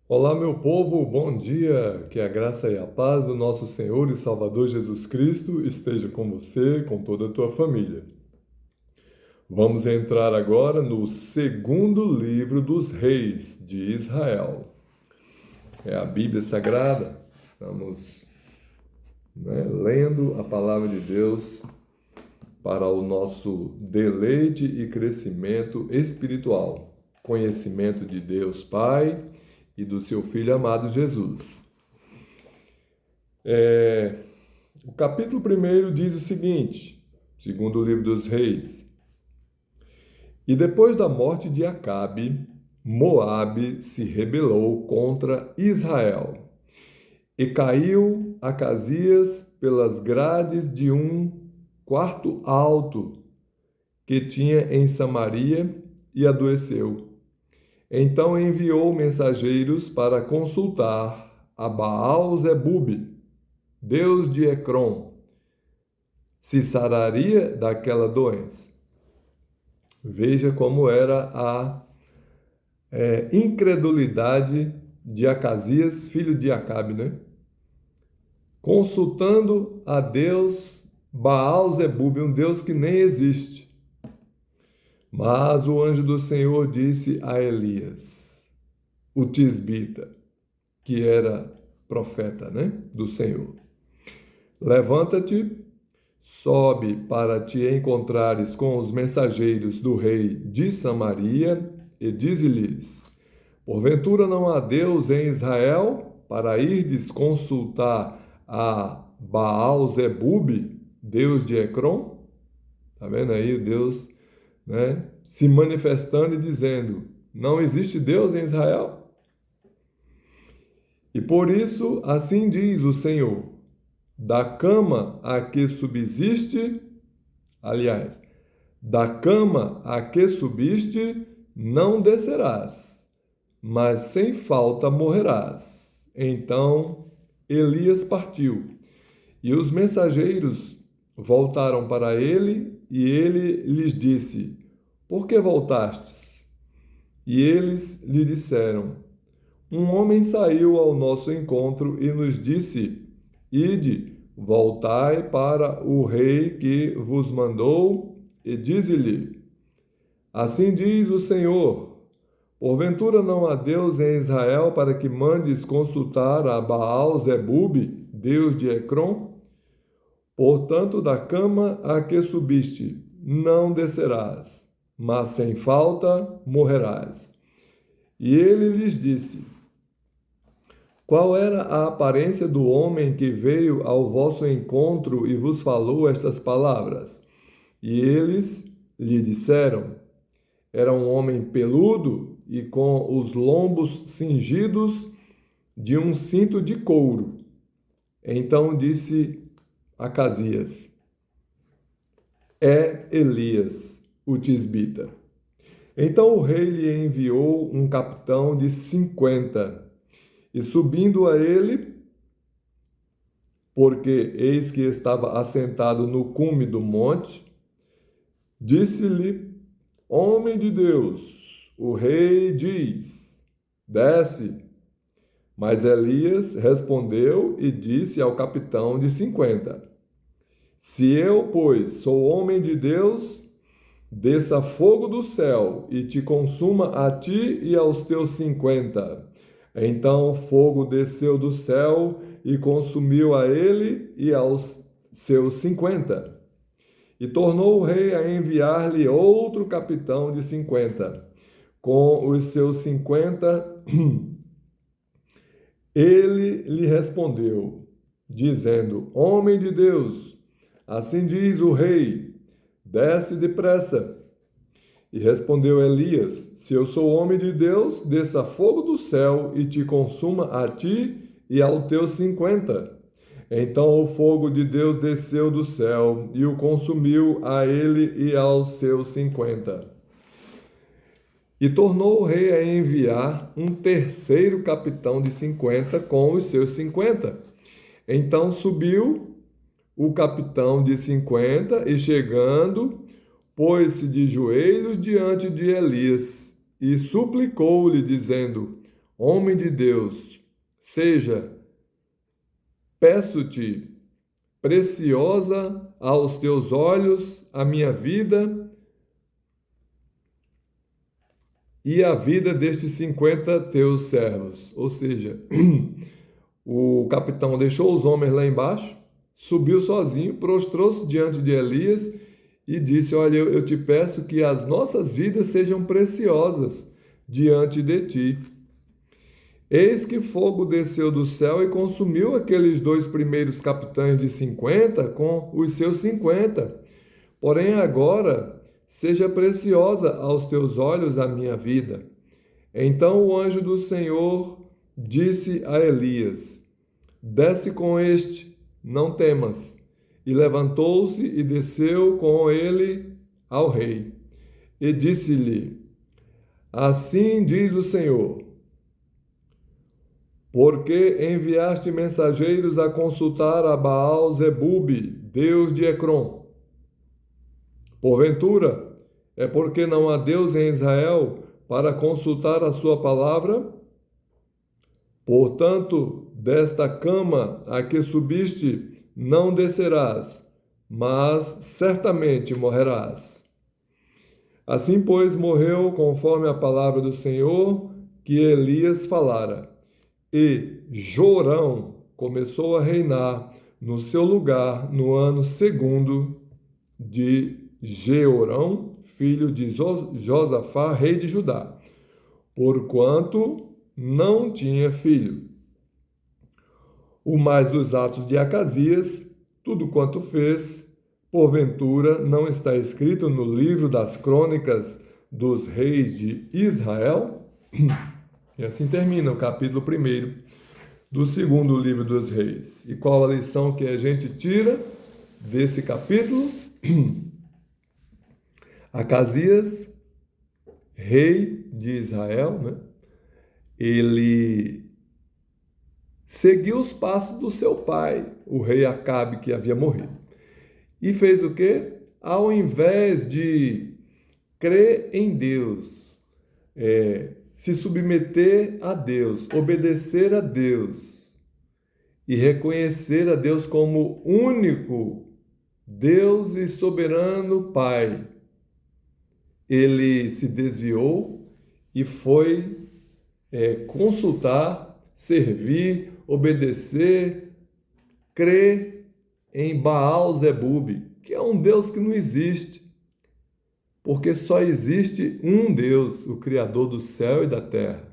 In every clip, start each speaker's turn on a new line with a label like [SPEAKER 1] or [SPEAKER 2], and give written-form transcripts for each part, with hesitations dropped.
[SPEAKER 1] Olá, meu povo, bom dia. Que a graça e a paz do nosso Senhor e Salvador Jesus Cristo esteja com você, com toda a tua família. Vamos entrar agora no segundo livro dos Reis de Israel. É a Bíblia Sagrada. Estamos, lendo a palavra de Deus para o nosso deleite e crescimento espiritual. Conhecimento de Deus Pai e do seu Filho amado Jesus. O capítulo 1 diz o seguinte, segundo o livro dos Reis: E depois da morte de Acabe, Moabe se rebelou contra Israel. E caiu Acasias pelas grades de um quarto alto que tinha em Samaria e adoeceu. Então enviou mensageiros para consultar a Baal-zebube, deus de Ecrom, se sararia daquela doença. Veja como era a incredulidade de Acasias, filho de Acabe, né? Consultando a Deus Baal-zebube, um Deus que nem existe. Mas o anjo do Senhor disse a Elias, o tisbita, que era profeta, né, do Senhor: Levanta-te, sobe para te encontrares com os mensageiros do rei de Samaria e dize-lhes: Porventura não há Deus em Israel para irdes consultar a Baal-zebube, deus de Ecrom? Tá vendo aí o Deus, né, se manifestando e dizendo: não existe Deus em Israel? E por isso, assim diz o Senhor: da cama a que subsiste, aliás, da cama a que subiste, não descerás, mas sem falta morrerás. Então Elias partiu, e os mensageiros voltaram para ele, e ele lhes disse: Por que voltastes? E eles lhe disseram: Um homem saiu ao nosso encontro e nos disse: Ide, voltai para o rei que vos mandou, e dize-lhe: Assim diz o Senhor: Porventura não há Deus em Israel para que mandes consultar a Baal-zebube, deus de Ecrom? Portanto, da cama a que subiste, não descerás, mas sem falta morrerás. E ele lhes disse: Qual era a aparência do homem que veio ao vosso encontro e vos falou estas palavras? E eles lhe disseram: Era um homem peludo e com os lombos cingidos de um cinto de couro. Então disse Acasias: É Elias, o tisbita. Então o rei lhe enviou um capitão de 50, e subindo a ele, porque eis que estava assentado no cume do monte, disse-lhe: Homem de Deus, o rei diz: Desce. Mas Elias respondeu e disse ao capitão de 50: Se eu, pois, sou homem de Deus, desça fogo do céu e te consuma a ti e aos teus 50. Então fogo desceu do céu e consumiu a ele e aos seus 50. E tornou o rei a enviar-lhe outro capitão de 50. Com os seus 50, ele lhe respondeu, dizendo: Homem de Deus, assim diz o rei, desce depressa. E respondeu Elias: Se eu sou homem de Deus, desça fogo do céu e te consuma a ti e aos teus 50. Então o fogo de Deus desceu do céu e o consumiu a ele e aos seus 50. E tornou o rei a enviar um terceiro capitão de 50 com os seus 50. Então subiu o capitão de 50 e, chegando, pôs-se de joelhos diante de Elias e suplicou-lhe, dizendo: homem de Deus, seja, peço-te, preciosa aos teus olhos a minha vida e a vida destes 50 teus servos. Ou seja, o capitão deixou os homens lá embaixo, subiu sozinho, prostrou-se diante de Elias e disse: olha, eu te peço que as nossas vidas sejam preciosas diante de ti. Eis que fogo desceu do céu e consumiu aqueles 2 primeiros capitães de 50 com os seus 50. Porém, agora seja preciosa aos teus olhos a minha vida. Então o anjo do Senhor disse a Elias: desce com este, não temas. E levantou-se e desceu com ele ao rei. E disse-lhe: assim diz o Senhor: porque enviaste mensageiros a consultar a Baal-zebube, deus de Ecrom? Porventura, é porque não há Deus em Israel para consultar a sua palavra? Portanto, desta cama a que subiste, não descerás, mas certamente morrerás. Assim, pois, morreu conforme a palavra do Senhor que Elias falara. E Jorão começou a reinar no seu lugar no ano 2º de Jeorão, filho de Josafá, rei de Judá, porquanto não tinha filho. O mais dos atos de Acasias, tudo quanto fez, porventura não está escrito no livro das crônicas dos reis de Israel? E assim termina o capítulo 1º do 2º livro dos reis. E qual a lição que a gente tira desse capítulo? Acasias, rei de Israel, né? Ele seguiu os passos do seu pai, o rei Acabe, que havia morrido. E fez o quê? Ao invés de crer em Deus, se submeter a Deus, obedecer a Deus e reconhecer a Deus como único Deus e soberano Pai, ele se desviou e foi consultar, servir, obedecer, crer em Baal-zebube, que é um Deus que não existe. Porque só existe um Deus, o Criador do céu e da terra.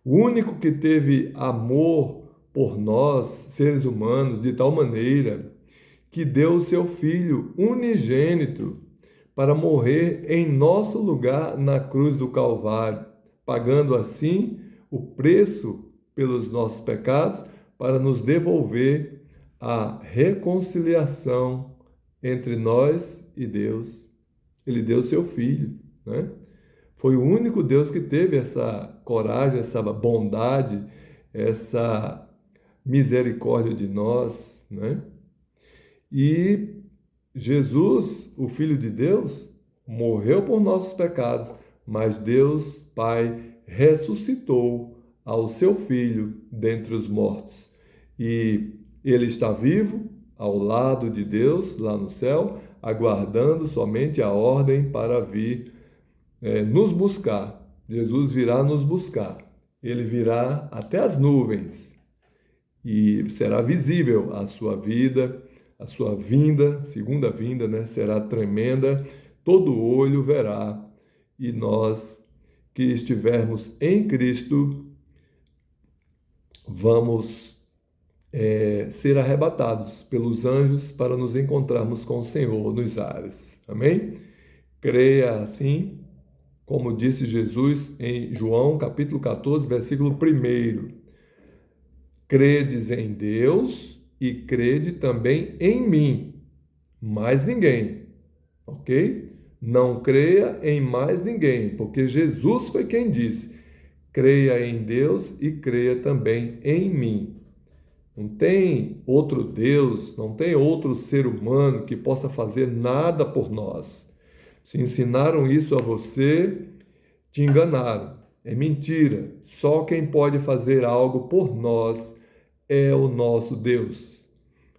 [SPEAKER 1] O único que teve amor por nós, seres humanos, de tal maneira que deu o seu Filho unigênito para morrer em nosso lugar na cruz do Calvário, pagando assim o preço pelos nossos pecados para nos devolver a reconciliação entre nós e Deus. Ele deu seu Filho, né? Foi o único Deus que teve essa coragem, essa bondade, essa misericórdia de nós, né? E Jesus, o Filho de Deus, morreu por nossos pecados, mas Deus, Pai, ressuscitou ao seu Filho dentre os mortos. E ele está vivo ao lado de Deus, lá no céu, aguardando somente a ordem para vir nos buscar. Jesus virá nos buscar. Ele virá até as nuvens e será visível a sua vida, a sua vinda, segunda vinda, né? Será tremenda, todo olho verá, e nós que estivermos em Cristo vamos ser arrebatados pelos anjos para nos encontrarmos com o Senhor nos ares. Amém? Creia assim, como disse Jesus em João, capítulo 14, versículo 1. Credes em Deus e crede também em mim. Mais ninguém. Ok? Não creia em mais ninguém, porque Jesus foi quem disse: creia em Deus e creia também em mim. Não tem outro Deus, não tem outro ser humano que possa fazer nada por nós. Se ensinaram isso a você, te enganaram. É mentira. Só quem pode fazer algo por nós é o nosso Deus.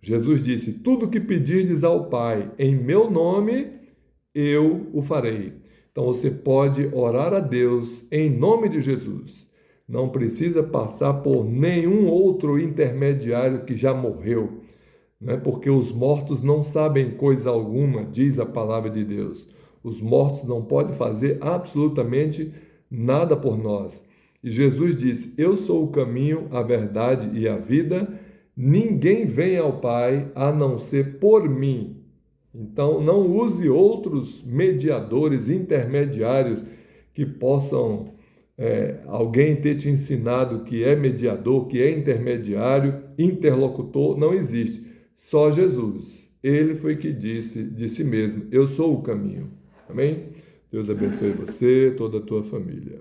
[SPEAKER 1] Jesus disse: tudo que pedirdes ao Pai em meu nome, eu o farei. Então você pode orar a Deus em nome de Jesus. Não precisa passar por nenhum outro intermediário que já morreu, né? Porque os mortos não sabem coisa alguma, diz a palavra de Deus. Os mortos não podem fazer absolutamente nada por nós. E Jesus disse: eu sou o caminho, a verdade e a vida. Ninguém vem ao Pai a não ser por mim. Então, não use outros mediadores, intermediários que possam alguém ter te ensinado que é mediador, que é intermediário, interlocutor, não existe. Só Jesus. Ele foi que disse de si mesmo: eu sou o caminho. Amém? Deus abençoe você, toda a tua família.